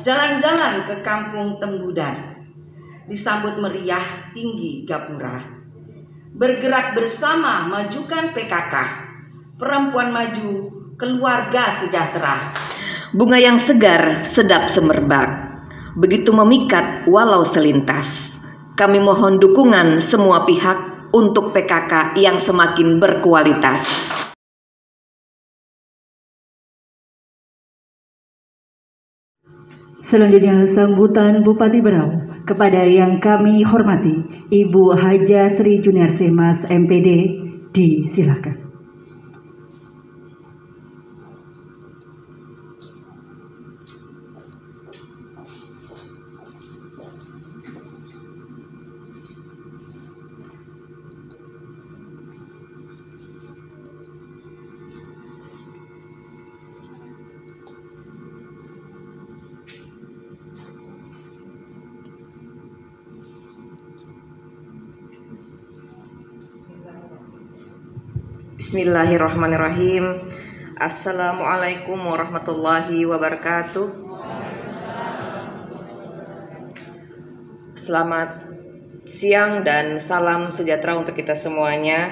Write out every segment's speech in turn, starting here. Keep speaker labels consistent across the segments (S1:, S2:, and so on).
S1: jalan-jalan ke kampung Tembudan, disambut meriah tinggi gapura. Bergerak bersama majukan PKK, perempuan maju, keluarga sejahtera. Bunga yang segar, sedap semerbak, begitu memikat walau selintas. Kami mohon dukungan semua pihak untuk PKK yang semakin berkualitas.
S2: Selanjutnya sambutan Bupati Berau kepada yang kami hormati Ibu Haja Sri Juniarsih Mas MPD, disilakan.
S1: Bismillahirrahmanirrahim. Assalamualaikum warahmatullahi wabarakatuh. Selamat siang dan salam sejahtera untuk kita semuanya.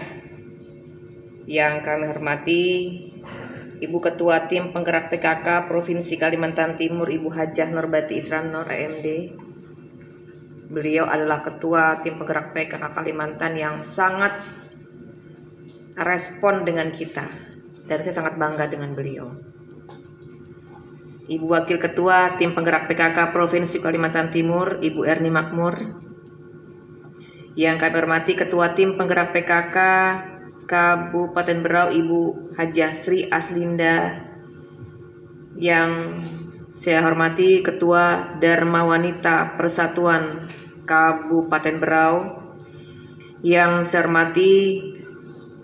S1: Yang kami hormati Ibu Ketua Tim Penggerak PKK Provinsi Kalimantan Timur, Ibu Hajah Nurbati Isran Nur AMD. Beliau adalah Ketua Tim Penggerak PKK Kalimantan yang sangat respon dengan kita, dan saya sangat bangga dengan beliau. Ibu Wakil Ketua Tim Penggerak PKK Provinsi Kalimantan Timur, Ibu Erni Makmur. Yang kami hormati Ketua Tim Penggerak PKK Kabupaten Berau, Ibu Hajah Sri Aslinda. Yang saya hormati Ketua Dharma Wanita Persatuan Kabupaten Berau. Yang saya hormati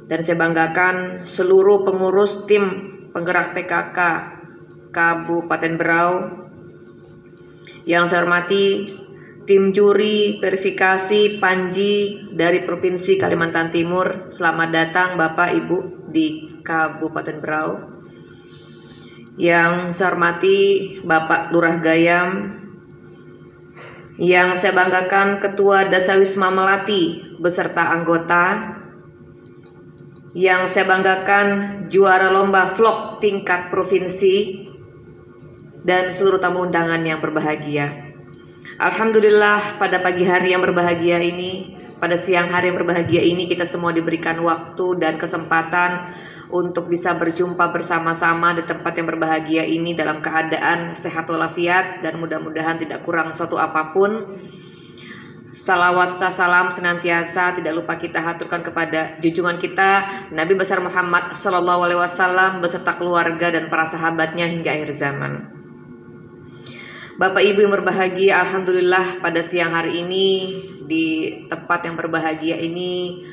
S1: dan saya banggakan seluruh pengurus tim penggerak PKK Kabupaten Berau. Yang saya hormati tim juri verifikasi Panji dari Provinsi Kalimantan Timur. Selamat datang Bapak Ibu di Kabupaten Berau. Yang saya hormati Bapak Lurah Gayam. Yang saya banggakan Ketua Dasawisma Melati beserta anggota. Yang saya banggakan juara lomba vlog tingkat provinsi dan seluruh tamu undangan yang berbahagia. Alhamdulillah, pada pagi hari yang berbahagia ini, pada siang hari yang berbahagia ini, kita semua diberikan waktu dan kesempatan untuk bisa berjumpa bersama-sama di tempat yang berbahagia ini dalam keadaan sehat walafiat dan mudah-mudahan tidak kurang suatu apapun. Salawat salam senantiasa tidak lupa kita haturkan kepada junjungan kita Nabi besar Muhammad SAW beserta keluarga dan para sahabatnya hingga akhir zaman. Bapak Ibu yang berbahagia, alhamdulillah pada siang hari ini di tempat yang berbahagia ini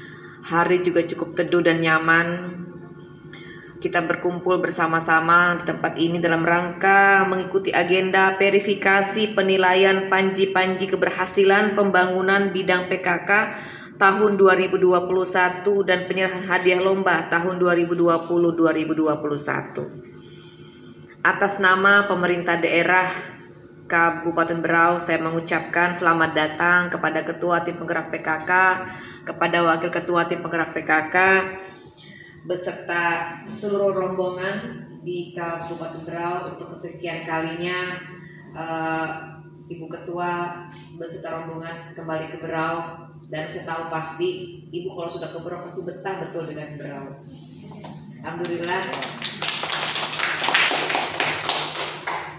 S1: hari juga cukup teduh dan nyaman. Kita berkumpul bersama-sama di tempat ini dalam rangka mengikuti agenda verifikasi penilaian panji-panji keberhasilan pembangunan bidang PKK tahun 2021 dan penyerahan hadiah lomba tahun 2020-2021. Atas nama pemerintah daerah Kabupaten Berau, saya mengucapkan selamat datang kepada Ketua Tim Penggerak PKK, kepada Wakil Ketua Tim Penggerak PKK, beserta seluruh rombongan di Kabupaten Berau untuk kesekian kalinya. Ibu Ketua beserta rombongan kembali ke Berau, dan saya tahu pasti Ibu kalau sudah ke Berau pasti betah betul dengan Berau. Alhamdulillah,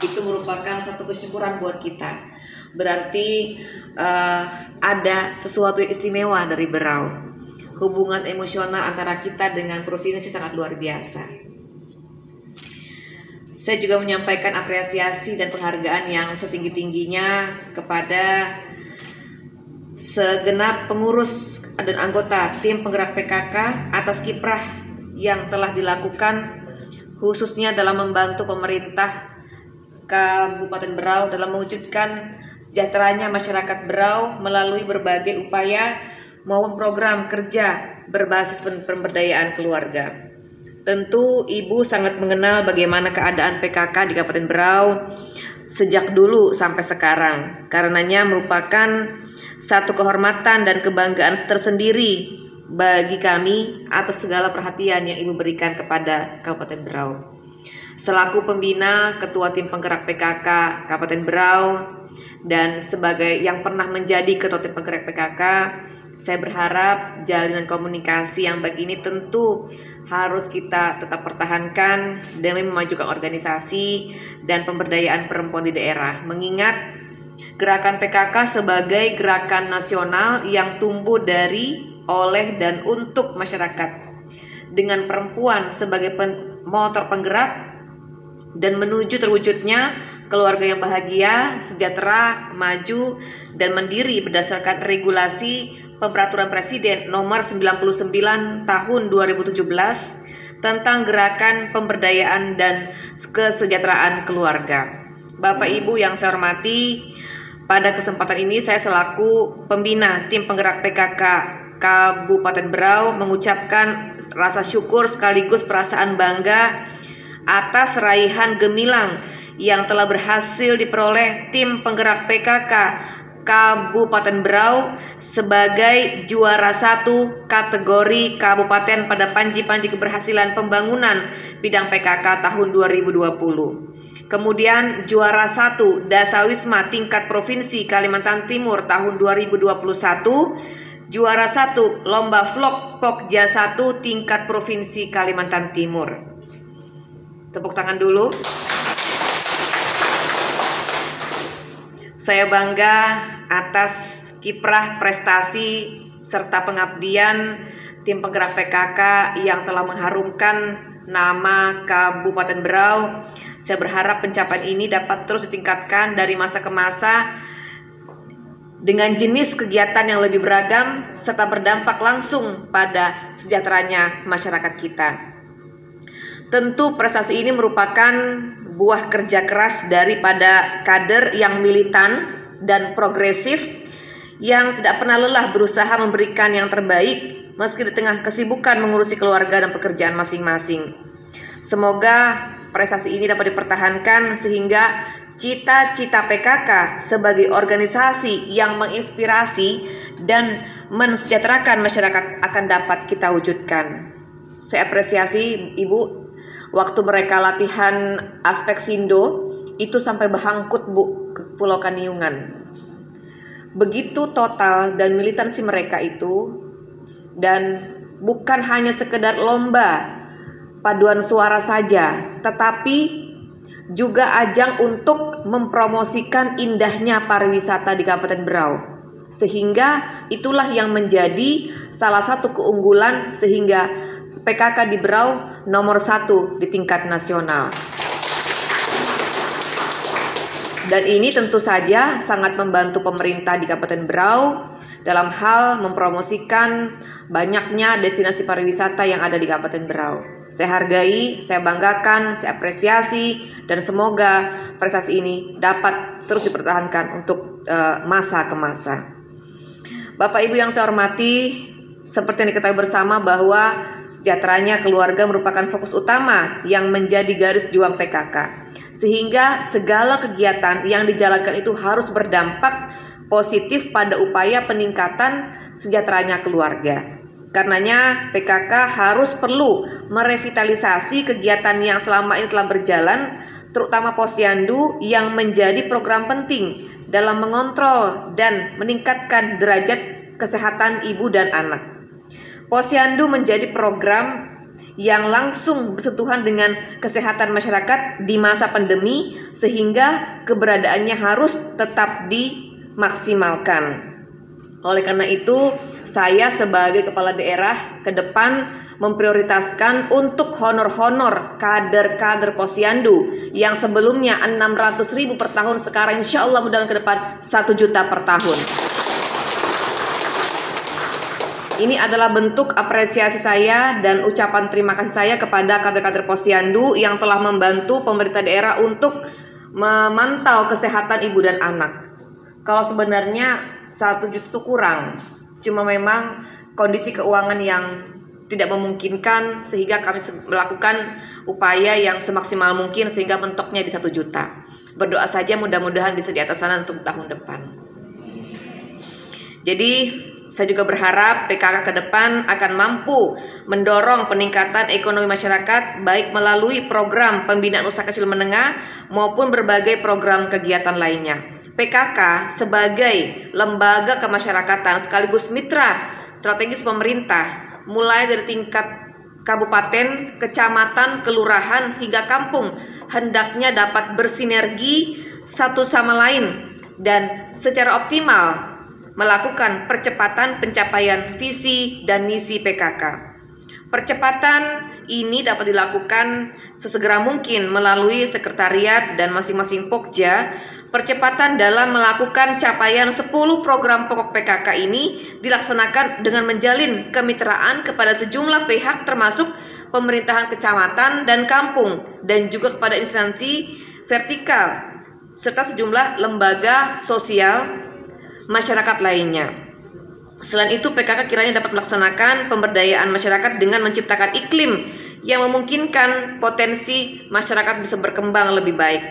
S1: itu merupakan satu kesyukuran buat kita. Berarti ada sesuatu yang istimewa dari Berau. Hubungan emosional antara kita dengan provinsi sangat luar biasa. Saya juga menyampaikan apresiasi dan penghargaan yang setinggi-tingginya kepada segenap pengurus dan anggota tim penggerak PKK atas kiprah yang telah dilakukan khususnya dalam membantu pemerintah Kabupaten Berau dalam mewujudkan sejahteranya masyarakat Berau melalui berbagai upaya maupun program kerja berbasis pemberdayaan keluarga. Tentu Ibu sangat mengenal bagaimana keadaan PKK di Kabupaten Berau. sejak dulu sampai sekarang. Karenanya merupakan satu kehormatan dan kebanggaan tersendiri bagi kami atas segala perhatian yang Ibu berikan kepada Kabupaten Berau. Selaku pembina Ketua Tim Penggerak PKK Kabupaten Berau dan sebagai yang pernah menjadi Ketua Tim Penggerak PKK, saya berharap jalinan komunikasi yang baik ini tentu harus kita tetap pertahankan demi memajukan organisasi dan pemberdayaan perempuan di daerah. Mengingat gerakan PKK sebagai gerakan nasional yang tumbuh dari, oleh, dan untuk masyarakat, dengan perempuan sebagai motor penggerak dan menuju terwujudnya keluarga yang bahagia, sejahtera, maju, dan mandiri berdasarkan regulasi Peraturan Presiden Nomor 99 Tahun 2017 tentang Gerakan Pemberdayaan dan Kesejahteraan Keluarga. Bapak Ibu yang saya hormati, pada kesempatan ini saya selaku pembina Tim Penggerak PKK Kabupaten Berau mengucapkan rasa syukur sekaligus perasaan bangga atas raihan gemilang yang telah berhasil diperoleh Tim Penggerak PKK Kabupaten Berau sebagai juara 1 kategori kabupaten pada panji-panji keberhasilan pembangunan bidang PKK tahun 2020. Kemudian juara 1 Dasawisma tingkat Provinsi Kalimantan Timur tahun 2021, juara 1 Lomba Vlog Pokja 1 tingkat Provinsi Kalimantan Timur. Tepuk tangan dulu. Saya bangga atas kiprah, prestasi, serta pengabdian Tim Penggerak PKK yang telah mengharumkan nama Kabupaten Berau. Saya berharap pencapaian ini dapat terus ditingkatkan dari masa ke masa dengan jenis kegiatan yang lebih beragam serta berdampak langsung pada sejahteranya masyarakat kita. Tentu prestasi ini merupakan buah kerja keras daripada kader yang militan dan progresif yang tidak pernah lelah berusaha memberikan yang terbaik meski di tengah kesibukan mengurusi keluarga dan pekerjaan masing-masing. Semoga prestasi ini dapat dipertahankan sehingga cita-cita PKK sebagai organisasi yang menginspirasi dan mensejahterakan masyarakat akan dapat kita wujudkan. Saya apresiasi Ibu, waktu mereka latihan aspek Sindo itu sampai berhangkut Bu ke Pulau Kaniungan. Begitu total dan militansi mereka itu, dan bukan hanya sekedar lomba paduan suara saja, tetapi juga ajang untuk mempromosikan indahnya pariwisata di Kabupaten Berau. Sehingga itulah yang menjadi salah satu keunggulan sehingga PKK di Berau nomor 1 di tingkat nasional. Dan ini tentu saja sangat membantu pemerintah di Kabupaten Berau dalam hal mempromosikan banyaknya destinasi pariwisata yang ada di Kabupaten Berau. Saya hargai, saya banggakan, saya apresiasi, dan semoga prestasi ini dapat terus dipertahankan untuk masa ke masa. Bapak Ibu yang saya hormati, seperti yang diketahui bersama bahwa sejahteranya keluarga merupakan fokus utama yang menjadi garis juang PKK. Sehingga segala kegiatan yang dijalankan itu harus berdampak positif pada upaya peningkatan sejahteranya keluarga. Karenanya PKK harus perlu merevitalisasi kegiatan yang selama ini telah berjalan, terutama Posyandu yang menjadi program penting dalam mengontrol dan meningkatkan derajat kesehatan ibu dan anak. Posyandu menjadi program yang langsung bersentuhan dengan kesehatan masyarakat di masa pandemi sehingga keberadaannya harus tetap dimaksimalkan. Oleh karena itu, saya sebagai kepala daerah ke depan memprioritaskan untuk honor-honor kader-kader Posyandu yang sebelumnya 600.000 per tahun, sekarang insya Allah mudah-mudahan ke depan 1 juta per tahun. Ini adalah bentuk apresiasi saya dan ucapan terima kasih saya kepada kader-kader Posyandu yang telah membantu pemerintah daerah untuk memantau kesehatan ibu dan anak. Kalau sebenarnya 1 juta itu kurang, cuma memang kondisi keuangan yang tidak memungkinkan sehingga kami melakukan upaya yang semaksimal mungkin sehingga mentoknya di 1 juta. Berdoa saja mudah-mudahan bisa di atas sana untuk tahun depan. Jadi saya juga berharap PKK ke depan akan mampu mendorong peningkatan ekonomi masyarakat baik melalui program pembinaan usaha kecil menengah maupun berbagai program kegiatan lainnya. PKK sebagai lembaga kemasyarakatan sekaligus mitra strategis pemerintah mulai dari tingkat kabupaten, kecamatan, kelurahan hingga kampung hendaknya dapat bersinergi satu sama lain dan secara optimal melakukan percepatan pencapaian visi dan misi PKK. Percepatan ini dapat dilakukan sesegera mungkin melalui sekretariat dan masing-masing Pokja. Percepatan dalam melakukan capaian 10 program pokok PKK ini dilaksanakan dengan menjalin kemitraan kepada sejumlah pihak termasuk pemerintahan kecamatan dan kampung dan juga kepada instansi vertikal serta sejumlah lembaga sosial masyarakat lainnya. Selain itu, PKK kiranya dapat melaksanakan pemberdayaan masyarakat dengan menciptakan iklim yang memungkinkan potensi masyarakat bisa berkembang lebih baik,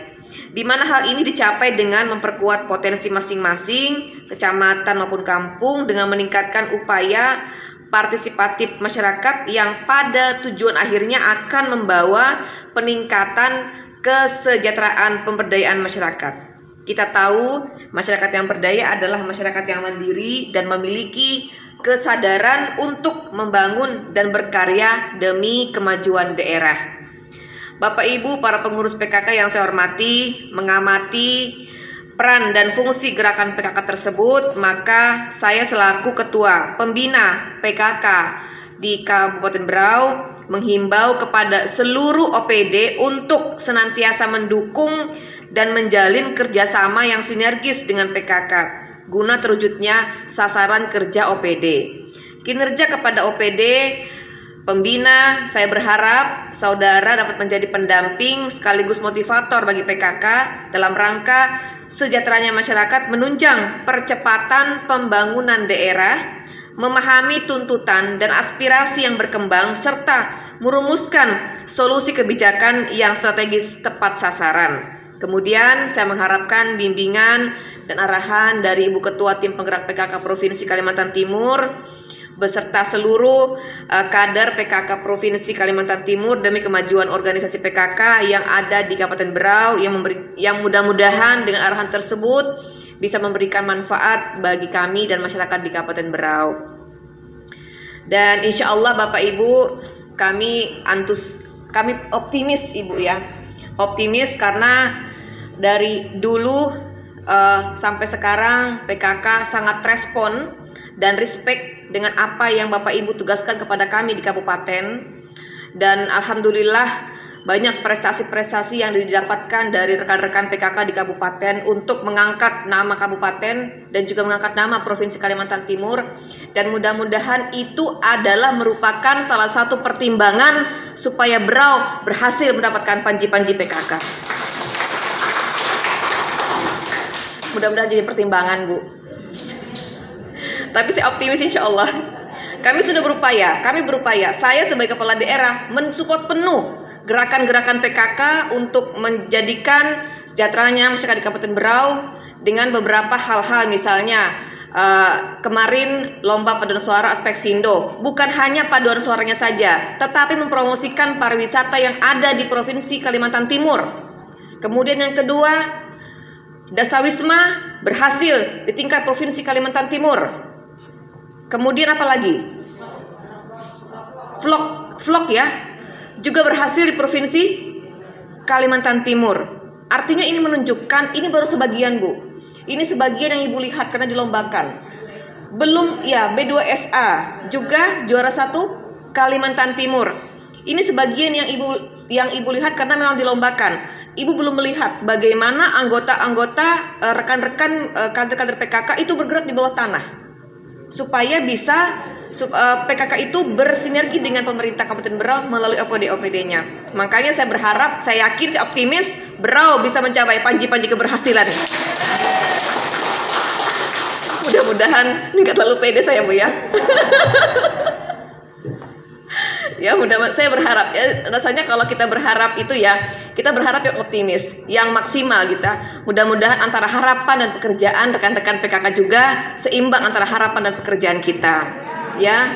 S1: di mana hal ini dicapai dengan memperkuat potensi masing-masing kecamatan maupun kampung dengan meningkatkan upaya partisipatif masyarakat yang pada tujuan akhirnya akan membawa peningkatan kesejahteraan pemberdayaan masyarakat. Kita tahu masyarakat yang berdaya adalah masyarakat yang mandiri dan memiliki kesadaran untuk membangun dan berkarya demi kemajuan daerah. Bapak Ibu para pengurus PKK yang saya hormati, mengamati peran dan fungsi gerakan PKK tersebut, maka saya selaku Ketua Pembina PKK di Kabupaten Berau menghimbau kepada seluruh OPD untuk senantiasa mendukung dan menjalin kerjasama yang sinergis dengan PKK guna terwujudnya sasaran kerja OPD. Kinerja kepada OPD Pembina, saya berharap saudara dapat menjadi pendamping sekaligus motivator bagi PKK dalam rangka sejahteranya masyarakat menunjang percepatan pembangunan daerah, memahami tuntutan dan aspirasi yang berkembang, serta merumuskan solusi kebijakan yang strategis tepat sasaran. Kemudian saya mengharapkan bimbingan dan arahan dari Ibu Ketua Tim Penggerak PKK Provinsi Kalimantan Timur beserta seluruh kader PKK Provinsi Kalimantan Timur demi kemajuan organisasi PKK yang ada di Kabupaten Berau yang mudah-mudahan dengan arahan tersebut bisa memberikan manfaat bagi kami dan masyarakat di Kabupaten Berau. Dan insya Allah Bapak Ibu kami optimis Ibu ya, optimis karena dari dulu sampai sekarang PKK sangat respon dan respect dengan apa yang Bapak Ibu tugaskan kepada kami di kabupaten, dan alhamdulillah banyak prestasi-prestasi yang didapatkan dari rekan-rekan PKK di kabupaten untuk mengangkat nama kabupaten dan juga mengangkat nama Provinsi Kalimantan Timur, dan mudah-mudahan itu adalah merupakan salah satu pertimbangan supaya Berau berhasil mendapatkan panji-panji PKK. Mudah-mudahan jadi pertimbangan Bu. Tapi saya optimis insya Allah. Kami sudah berupaya, saya sebagai kepala daerah mensupport penuh gerakan-gerakan PKK untuk menjadikan sejahteranya masyarakat di Kabupaten Berau dengan beberapa hal-hal, misalnya kemarin lomba paduan suara aspek Sindo, bukan hanya paduan suaranya saja, tetapi mempromosikan pariwisata yang ada di Provinsi Kalimantan Timur. Kemudian yang kedua, Dasawisma berhasil di tingkat Provinsi Kalimantan Timur. Kemudian apa lagi? Vlog ya, juga berhasil di Provinsi Kalimantan Timur. Artinya ini menunjukkan, ini baru sebagian Bu. Ini sebagian yang Ibu lihat karena dilombakan. Belum ya, B2SA juga juara 1 Kalimantan Timur. Ini sebagian yang Ibu lihat karena memang dilombakan. Ibu belum melihat bagaimana anggota-anggota rekan-rekan kader-kader PKK itu bergerak di bawah tanah, supaya bisa PKK itu bersinergi dengan pemerintah Kabupaten Berau melalui OPD-OPD-nya. Makanya saya berharap, saya yakin, saya optimis Berau bisa mencapai panji-panji keberhasilan. Mudah-mudahan nggak terlalu pede saya Bu ya. Ya mudah-mudahan saya berharap ya, rasanya kalau kita berharap itu ya kita berharap yang optimis, yang maksimal gitu. Mudah-mudahan antara harapan dan pekerjaan rekan-rekan PKK juga seimbang antara harapan dan pekerjaan kita, ya.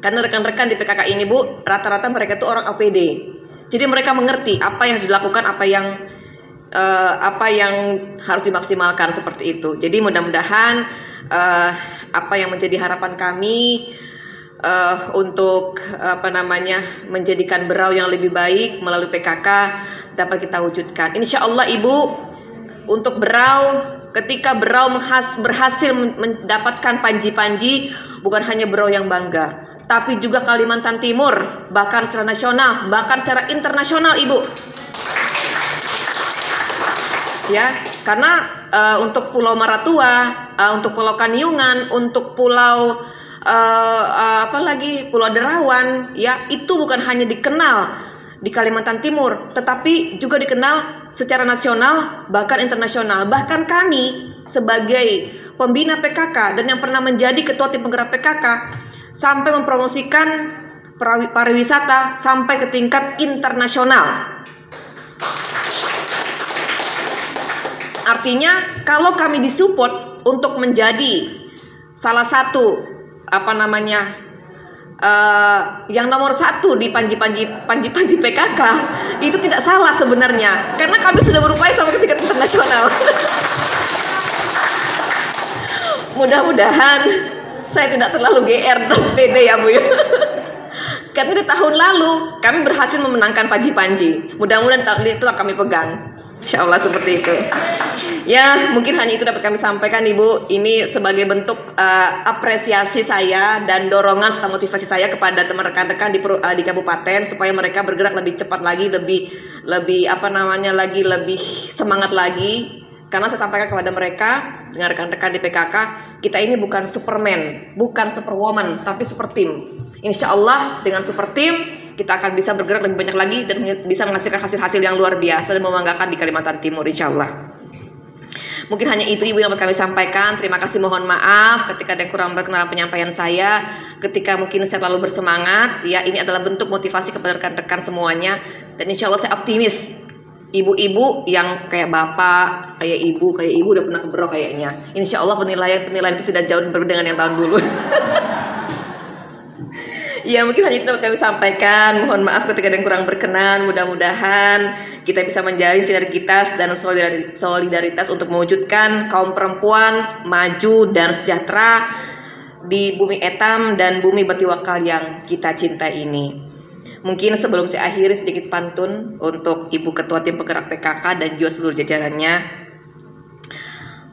S1: Karena rekan-rekan di PKK ini Bu, rata-rata mereka itu orang APD. Jadi mereka mengerti apa yang harus dilakukan, apa yang harus dimaksimalkan seperti itu. Jadi mudah-mudahan apa yang menjadi harapan kami untuk menjadikan Berau yang lebih baik melalui PKK dapat kita wujudkan. Insya Allah Ibu, untuk Berau, ketika Berau berhasil mendapatkan panji-panji, bukan hanya Berau yang bangga, tapi juga Kalimantan Timur, bahkan secara nasional, bahkan secara internasional Ibu. Ya, karena untuk Pulau Maratua, untuk Pulau Kanyungan, untuk Pulau Pulau Derawan, ya, itu bukan hanya dikenal di Kalimantan Timur, tetapi juga dikenal secara nasional bahkan internasional. Bahkan kami sebagai pembina PKK dan yang pernah menjadi ketua tim penggerak PKK sampai mempromosikan pariwisata sampai ke tingkat internasional. Artinya kalau kami disupport untuk menjadi salah satu yang nomor satu di panji PKK, itu tidak salah sebenarnya, karena kami sudah berupaya sampai ke tingkat internasional. Mudah-mudahan saya tidak terlalu GR dan pede ya Bu ya. Karena di tahun lalu kami berhasil memenangkan panji-panji. Mudah-mudahan itu kami pegang, insya Allah seperti itu. Ya, mungkin hanya itu dapat kami sampaikan Ibu. Ini sebagai bentuk apresiasi saya dan dorongan serta motivasi saya kepada teman rekan-rekan di kabupaten supaya mereka bergerak lebih cepat lagi, lebih semangat lagi. Karena saya sampaikan kepada mereka dengan rekan-rekan di PKK, kita ini bukan Superman, bukan Superwoman, tapi super team. Insya Allah dengan super team kita akan bisa bergerak lebih banyak lagi dan bisa menghasilkan hasil-hasil yang luar biasa dan membanggakan di Kalimantan Timur, insya Allah. Mungkin hanya itu Ibu yang dapat kami sampaikan. Terima kasih, mohon maaf ketika ada yang kurang berkenan penyampaian saya. Ketika mungkin saya terlalu bersemangat, ya ini adalah bentuk motivasi kepada rekan-rekan semuanya. Dan insya Allah saya optimis. Ibu-ibu yang kayak bapak, kayak ibu udah pernah ke Berau kayaknya. Insya Allah penilaian itu tidak jauh berbeda dengan yang tahun dulu. Ya mungkin hanya itu dapat kami sampaikan. Mohon maaf ketika ada yang kurang berkenan. Mudah-mudahan kita bisa menjalin sinergitas dan solidaritas untuk mewujudkan kaum perempuan maju dan sejahtera di bumi etam dan bumi Batiwakal yang kita cintai ini. Mungkin sebelum saya akhiri sedikit pantun untuk Ibu Ketua Tim Penggerak PKK dan juga seluruh jajarannya.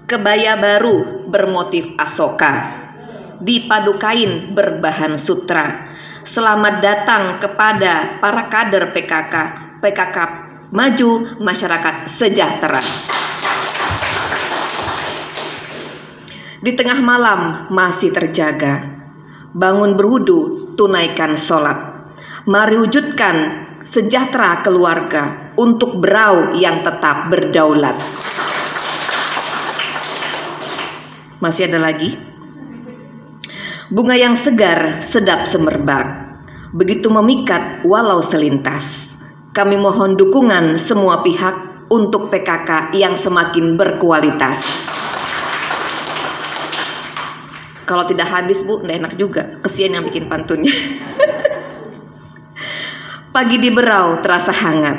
S1: Kebaya baru bermotif asoka, dipadu kain berbahan sutra. Selamat datang kepada para kader PKK. PKK maju, masyarakat sejahtera. Di tengah malam masih terjaga. Bangun berwudu, tunaikan sholat. Mari wujudkan sejahtera keluarga untuk Berau yang tetap berdaulat. Masih ada lagi? Bunga yang segar, sedap semerbak, begitu memikat walau selintas. Kami mohon dukungan semua pihak untuk PKK yang semakin berkualitas. Kalau tidak habis Bu, nggak enak juga. Kesian yang bikin pantunnya. Pagi di Berau terasa hangat.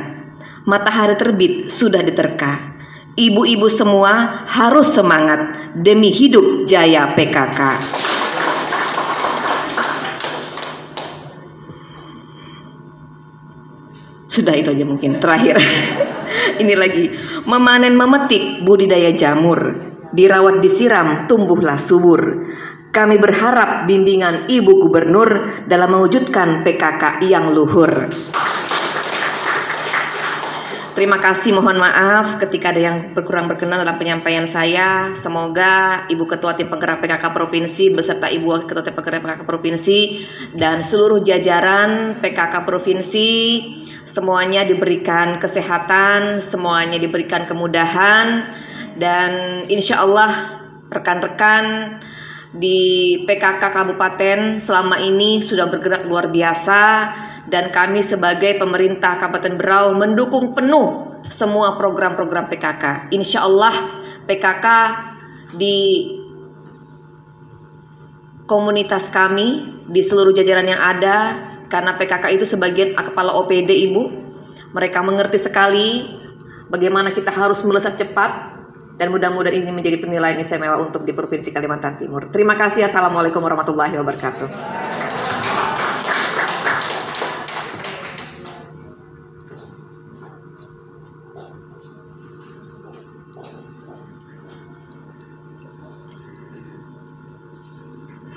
S1: Matahari terbit sudah diterka. Ibu-ibu semua harus semangat demi hidup jaya PKK. Sudah itu aja mungkin. Terakhir. Ini lagi. Memanen memetik budidaya jamur. Dirawat disiram tumbuhlah subur. Kami berharap bimbingan Ibu Gubernur dalam mewujudkan PKK yang luhur. Terima kasih, mohon maaf ketika ada yang kurang berkenan dalam penyampaian saya. Semoga Ibu Ketua Tim Penggerak PKK Provinsi beserta Ibu Ketua Tim Penggerak PKK Provinsi dan seluruh jajaran PKK Provinsi semuanya diberikan kesehatan, semuanya diberikan kemudahan, dan insya Allah rekan-rekan di PKK Kabupaten selama ini sudah bergerak luar biasa dan kami sebagai pemerintah Kabupaten Berau mendukung penuh semua program-program PKK. Insya Allah PKK di komunitas kami, di seluruh jajaran yang ada, karena PKK itu sebagian kepala OPD Ibu, mereka mengerti sekali bagaimana kita harus melesat cepat, dan mudah-mudahan ini menjadi penilaian istimewa untuk di Provinsi Kalimantan Timur. Terima kasih. Assalamualaikum warahmatullahi wabarakatuh.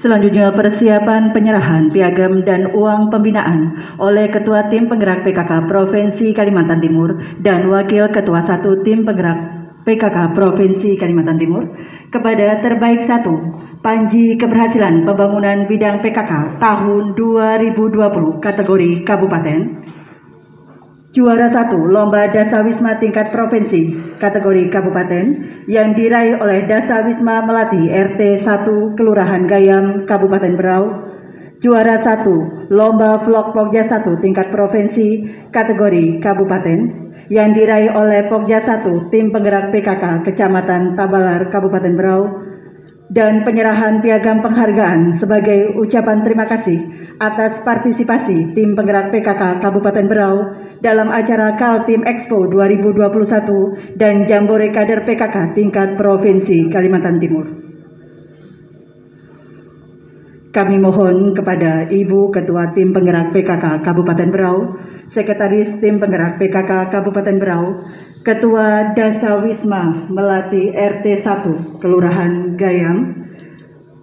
S2: Selanjutnya persiapan penyerahan piagam dan uang pembinaan oleh Ketua Tim Penggerak PKK Provinsi Kalimantan Timur dan Wakil Ketua 1 Tim Penggerak PKK Provinsi Kalimantan Timur kepada terbaik 1 Panji Keberhasilan Pembangunan Bidang PKK tahun 2020 kategori Kabupaten. Juara 1 Lomba Dasawisma tingkat provinsi kategori kabupaten yang diraih oleh Dasawisma Melati RT 1 Kelurahan Gayam Kabupaten Berau. Juara 1 Lomba Vlog Pokja 1 tingkat provinsi kategori kabupaten yang diraih oleh Pokja 1 Tim Penggerak PKK Kecamatan Tabalar Kabupaten Berau. Dan penyerahan piagam penghargaan sebagai ucapan terima kasih atas partisipasi Tim Penggerak PKK Kabupaten Berau dalam acara Kaltim Expo 2021 dan Jambore Kader PKK tingkat Provinsi Kalimantan Timur. Kami mohon kepada Ibu Ketua Tim Penggerak PKK Kabupaten Berau, Sekretaris Tim Penggerak PKK Kabupaten Berau, Ketua Dasawisma Melati RT 1 Kelurahan Gayam,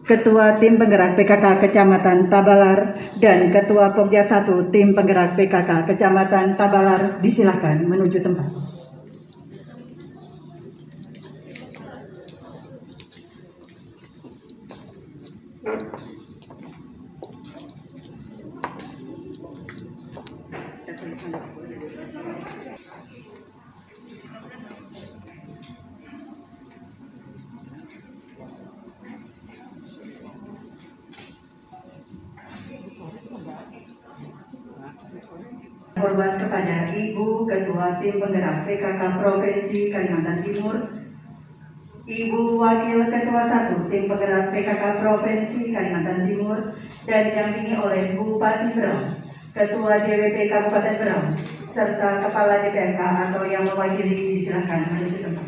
S2: Ketua Tim Penggerak PKK Kecamatan Tabalar, dan Ketua Pokja 1 Tim Penggerak PKK Kecamatan Tabalar disilahkan menuju tempat. Hormat kepada Ibu Ketua Tim Penggerak PKK Provinsi Kalimantan Timur, Ibu Wakil Ketua 1 Tim Penggerak PKK Provinsi Kalimantan Timur, dan didampingi oleh Bupati Berau, Ketua DWP Kabupaten Berau, serta Kepala DPRK atau yang mewakili disilakan menuju tempat.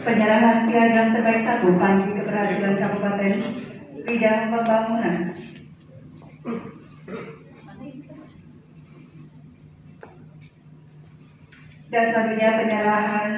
S2: Penyerahan piagam terbaik 1 Panji Keberhasilan Kabupaten Bidang Pembangunan. Dan selanjutnya penyerahan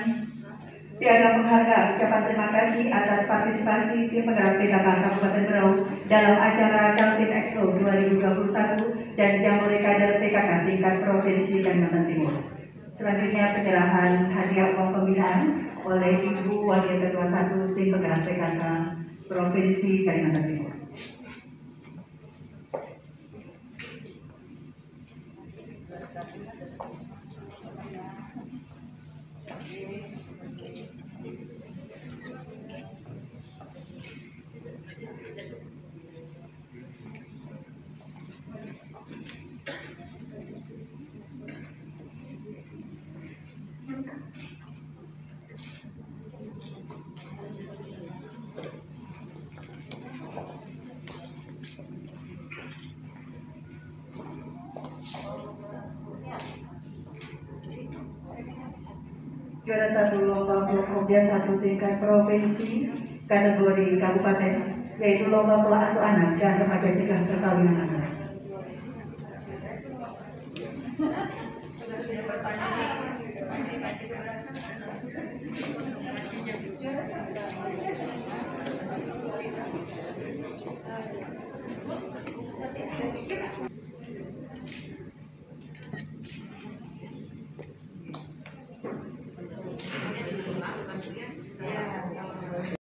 S2: piagam penghargaan ucapan terima kasih atas partisipasi Tim Penggerak PKK Kabupaten Berau dalam acara Kaltim Expo 2021 dan Jambore Kader PKK tingkat Provinsi Kalimantan Timur. Selanjutnya penyerahan hadiah uang pembinaan oleh Ibu Wakil Ketua 1 Tim Penggerak PKK Provinsi Kalimantan Timur. Juara 1 Lomba Pokja 1 tingkat provinsi kategori kabupaten, yaitu Lomba Pola Asuh Anak dan Remaja Cegah Perkawinan Anak.